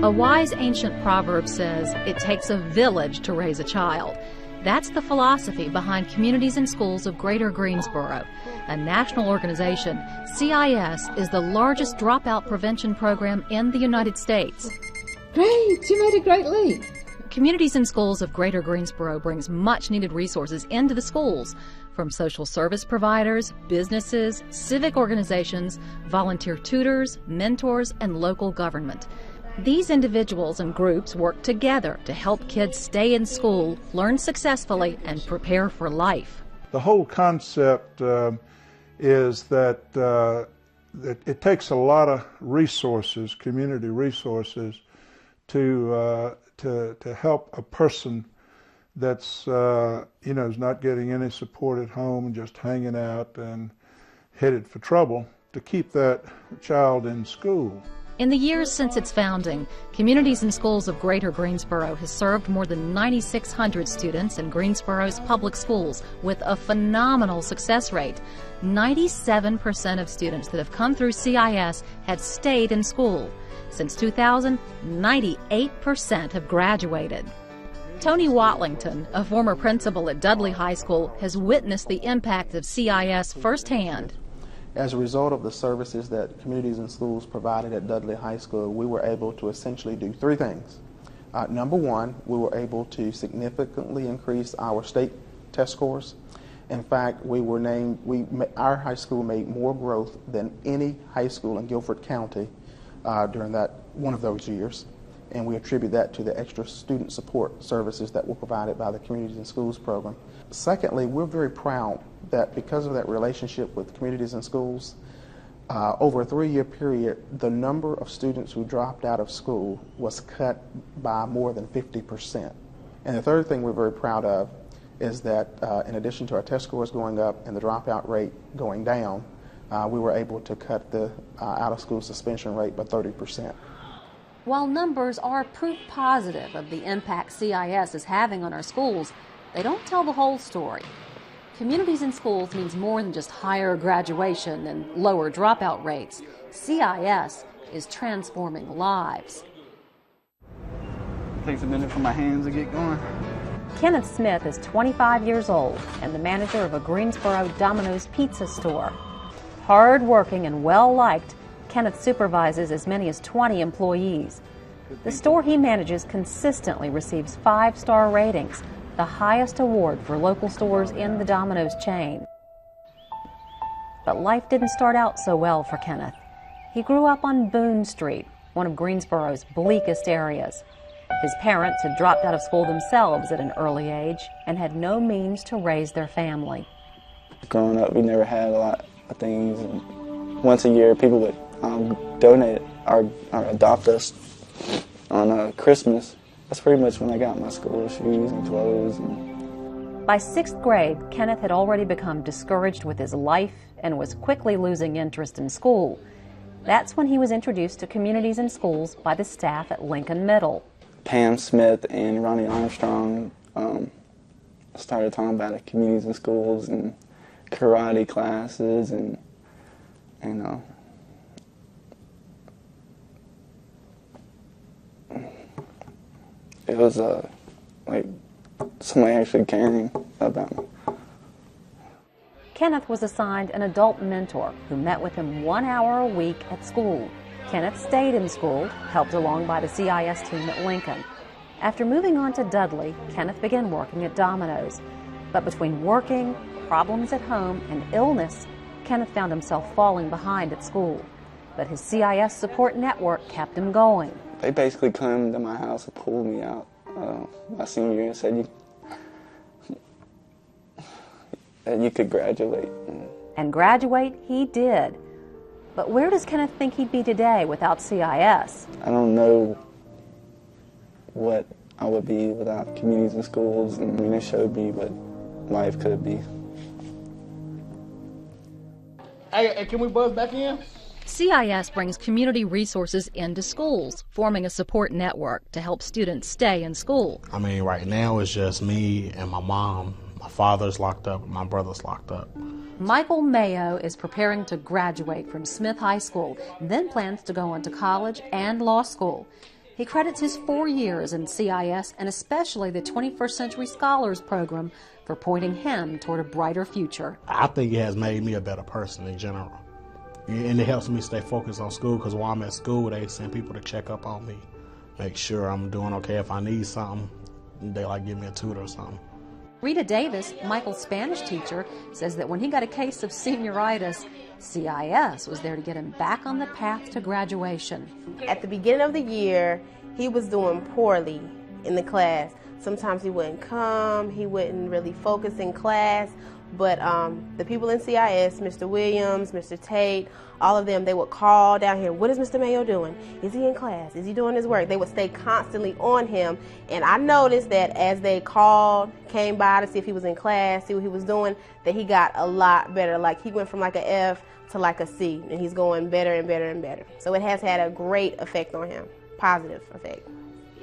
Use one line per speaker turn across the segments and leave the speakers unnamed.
A wise ancient proverb says, "It takes a village to raise a child." That's the philosophy behind Communities in Schools of Greater Greensboro. A national organization, CIS is the largest dropout prevention program in the United States.
Great! You made a great leap.
Communities in Schools of Greater Greensboro brings much-needed resources into the schools, from social service providers, businesses, civic organizations, volunteer tutors, mentors, and local government. These individuals and groups work together to help kids stay in school, learn successfully, and prepare for life.
The whole concept is that it takes a lot of resources, community resources, to help a person that's is not getting any support at home and just hanging out and headed for trouble, to keep that child in school.
In the years since its founding, Communities in Schools of Greater Greensboro has served more than 9,600 students in Greensboro's public schools with a phenomenal success rate. 97% of students that have come through CIS have stayed in school. Since 2000, 98% have graduated. Tony Watlington, a former principal at Dudley High School, has witnessed the impact of CIS firsthand.
As a result of the services that Communities in Schools provided at Dudley High School, we were able to essentially do three things. Number one, we were able to significantly increase our state test scores. In fact, our high school made more growth than any high school in Guilford County during one of those years. And we attribute that to the extra student support services that were provided by the Communities in Schools program. Secondly, we're very proud that because of that relationship with Communities in Schools, over a 3-year period, the number of students who dropped out of school was cut by more than 50%. And the third thing we're very proud of is that in addition to our test scores going up and the dropout rate going down, we were able to cut the out-of-school suspension rate by 30%.
While numbers are proof positive of the impact CIS is having on our schools, they don't tell the whole story. Communities in Schools means more than just higher graduation and lower dropout rates. CIS is transforming lives.
It takes a minute for my hands to get going.
Kenneth Smith is 25 years old and the manager of a Greensboro Domino's pizza store. Hard-working and well-liked, Kenneth supervises as many as 20 employees. The store he manages consistently receives 5-star ratings, the highest award for local stores in the Domino's chain. But life didn't start out so well for Kenneth. He grew up on Boone Street, one of Greensboro's bleakest areas. His parents had dropped out of school themselves at an early age and had no means to raise their family.
Growing up, we never had a lot of things. And once a year, people would donate or adopt us on Christmas. That's pretty much when I got my school shoes and clothes.
By 6th grade, Kenneth had already become discouraged with his life and was quickly losing interest in school. That's when he was introduced to Communities in Schools by the staff at Lincoln Middle.
Pam Smith and Ronnie Armstrong started talking about the Communities in Schools and karate classes and it was like somebody actually caring about me.
Kenneth was assigned an adult mentor who met with him 1 hour a week at school. Kenneth stayed in school, helped along by the CIS team at Lincoln. After moving on to Dudley, Kenneth began working at Domino's. But between working, problems at home, and illness, Kenneth found himself falling behind at school. But his CIS support network kept him going.
They basically came to my house and pulled me out my senior year and said that you could graduate.
And graduate he did. But where does Kenneth think he'd be today without CIS?
I don't know what I would be without Communities in Schools, and it showed me what life could be.
Hey, can we buzz back in?
CIS brings community resources into schools, forming a support network to help students stay in school.
I mean, right now it's just me and my mom. My father's locked up, my brother's locked up.
Michael Mayo is preparing to graduate from Smith High School, then plans to go on to college and law school. He credits his 4 years in CIS and especially the 21st Century Scholars Program for pointing him toward a brighter future.
I think it has made me a better person in general. And it helps me stay focused on school, because while I'm at school, they send people to check up on me, make sure I'm doing okay. If I need something, they give me a tutor or something.
Rita Davis, Michael's Spanish teacher, says that when he got a case of senioritis, CIS was there to get him back on the path to graduation.
At the beginning of the year, he was doing poorly in the class. Sometimes he wouldn't come, he wouldn't really focus in class, but the people in CIS, Mr. Williams, Mr. Tate, all of them, they would call down here, what is Mr. Mayo doing? Is he in class? Is he doing his work? They would stay constantly on him, and I noticed that as they called, came by to see if he was in class, see what he was doing, that he got a lot better. Like, he went from like a F to like a C, and he's going better and better and better. So it has had a great effect on him, positive effect.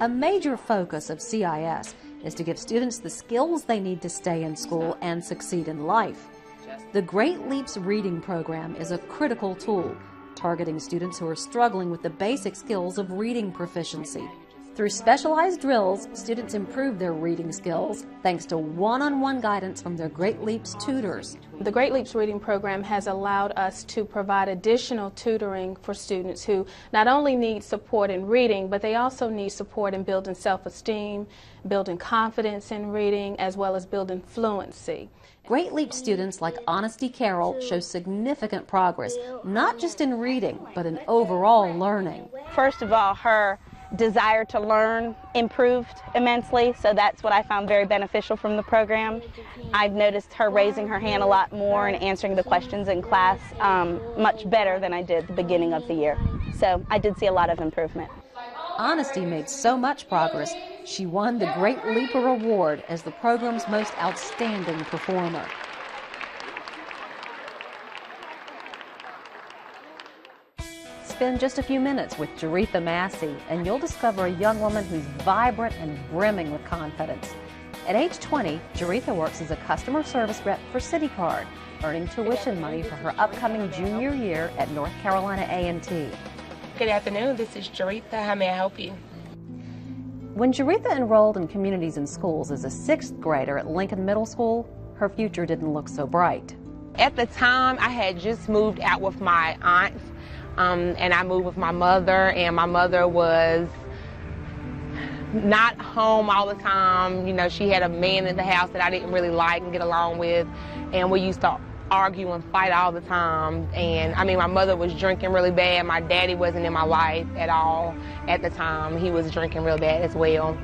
A major focus of CIS is to give students the skills they need to stay in school and succeed in life. The Great Leaps reading program is a critical tool, targeting students who are struggling with the basic skills of reading proficiency. Through specialized drills, students improve their reading skills thanks to one-on-one guidance from their Great Leaps tutors.
The Great Leaps reading program has allowed us to provide additional tutoring for students who not only need support in reading, but they also need support in building self-esteem, building confidence in reading, as well as building fluency.
Great Leaps students like Honesty Carroll show significant progress, not just in reading, but in overall learning.
First of all, her desire to learn improved immensely, so that's what I found very beneficial from the program. I've noticed her raising her hand a lot more and answering the questions in class much better than I did at the beginning of the year. So I did see a lot of improvement.
Honesty made so much progress, she won the Great Leaper Award as the program's most outstanding performer. Spend just a few minutes with Cheritta Massey, and you'll discover a young woman who's vibrant and brimming with confidence. At age 20, Cheritta works as a customer service rep for CitiCard, earning tuition money for her upcoming junior year at North Carolina A&T.
Good afternoon, this is Cheritta. How may I help you?
When Cheritta enrolled in Communities in Schools as a 6th grader at Lincoln Middle School, her future didn't look so bright.
At the time, I had just moved out with my aunts, and I moved with my mother, and my mother was not home all the time. You know, she had a man in the house that I didn't really like and get along with, and we used to argue and fight all the time. And I mean, my mother was drinking really bad. My daddy wasn't in my life at all at the time. He was drinking real bad as well.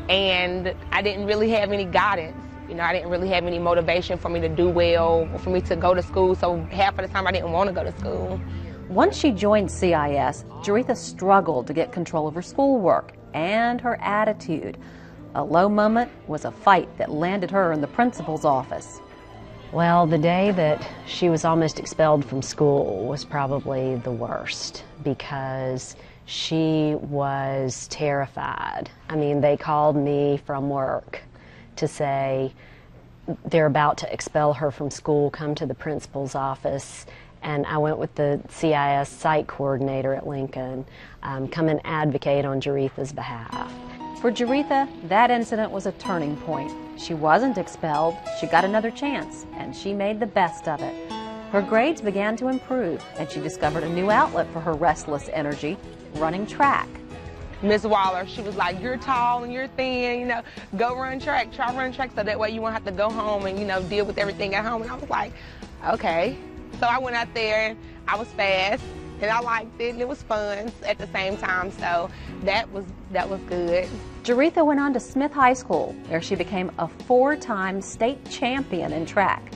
And I didn't really have any guidance. You know, I didn't really have any motivation for me to do well, or for me to go to school. So half of the time I didn't want to go to school.
Once she joined CIS, Cheritta struggled to get control of her schoolwork and her attitude. A low moment was a fight that landed her in the principal's office.
Well, the day that she was almost expelled from school was probably the worst, because she was terrified. I mean, they called me from work to say they're about to expel her from school, come to the principal's office. And I went with the CIS site coordinator at Lincoln, come and advocate on Cheritta's behalf.
For Cheritta, that incident was a turning point. She wasn't expelled, she got another chance, and she made the best of it. Her grades began to improve, and she discovered a new outlet for her restless energy, running track.
Miss Waller, she was like, you're tall and you're thin, you know, go run track, try run track so that way you won't have to go home and, you know, deal with everything at home. And I was like, okay. So I went out there, and I was fast, and I liked it, and it was fun at the same time, so that was good.
Cheritta went on to Smith High School, where she became a 4-time state champion in track,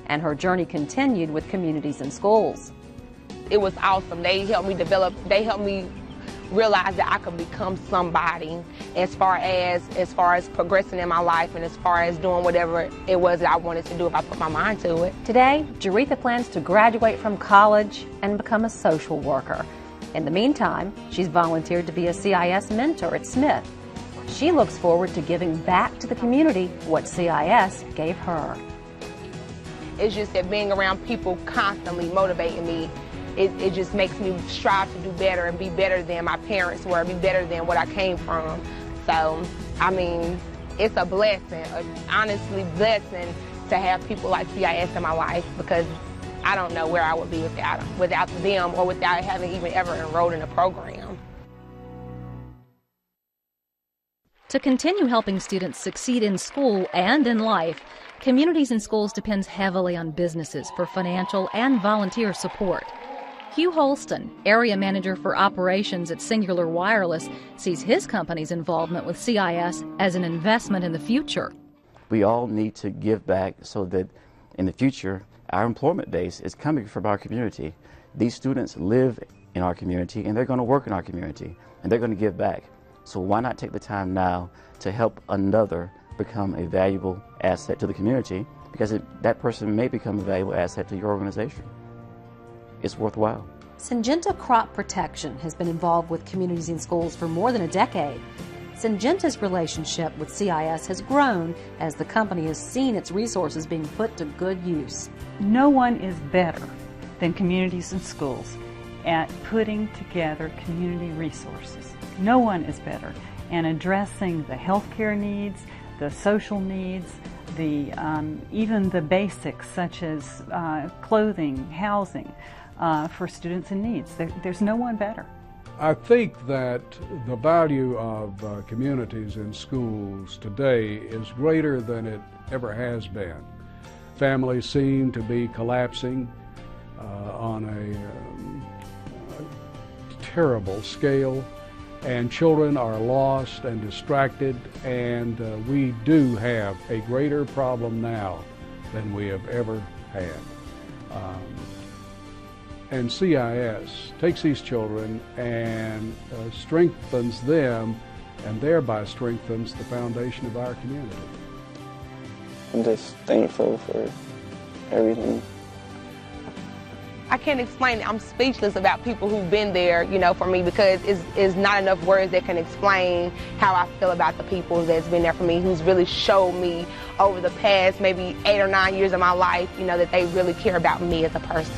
and her journey continued with Communities in Schools.
It was awesome. They helped me develop, they helped me realize that I could become somebody as far as progressing in my life, and as far as doing whatever it was that I wanted to do if I put my mind to it.
Today, Cheritta plans to graduate from college and become a social worker. In the meantime, she's volunteered to be a CIS mentor at Smith. She looks forward to giving back to the community what CIS gave her.
It's just that being around people constantly motivating me it just makes me strive to do better and be better than my parents were, be better than what I came from. So, I mean, it's a blessing, honestly blessing to have people like CIS in my life, because I don't know where I would be without them or without having even ever enrolled in a program.
To continue helping students succeed in school and in life, Communities in Schools depends heavily on businesses for financial and volunteer support. Hugh Holston, area manager for operations at Cingular Wireless, sees his company's involvement with CIS as an investment in the future.
We all need to give back so that in the future our employment base is coming from our community. These students live in our community and they're going to work in our community and they're going to give back. So why not take the time now to help another become a valuable asset to the community, because that person may become a valuable asset to your organization. It's worthwhile.
Syngenta Crop Protection has been involved with Communities in Schools for more than a decade. Syngenta's relationship with CIS has grown as the company has seen its resources being put to good use.
No one is better than Communities in Schools at putting together community resources. No one is better in addressing the healthcare needs, the social needs, even the basics such as clothing, housing for students in needs. There's no one better.
I think that the value of communities in schools today is greater than it ever has been. Families seem to be collapsing on a terrible scale, and children are lost and distracted, and we do have a greater problem now than we have ever had. And CIS takes these children and strengthens them, and thereby strengthens the foundation of our community.
I'm just thankful for everything.
I can't explain it. I'm speechless about people who've been there, you know, for me, because it's not enough words that can explain how I feel about the people that's been there for me, who's really showed me over the past maybe 8 or 9 years of my life, you know, that they really care about me as a person.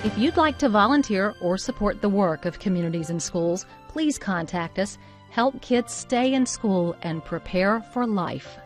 If you'd like to volunteer or support the work of Communities in Schools, please contact us. Help kids stay in school and prepare for life.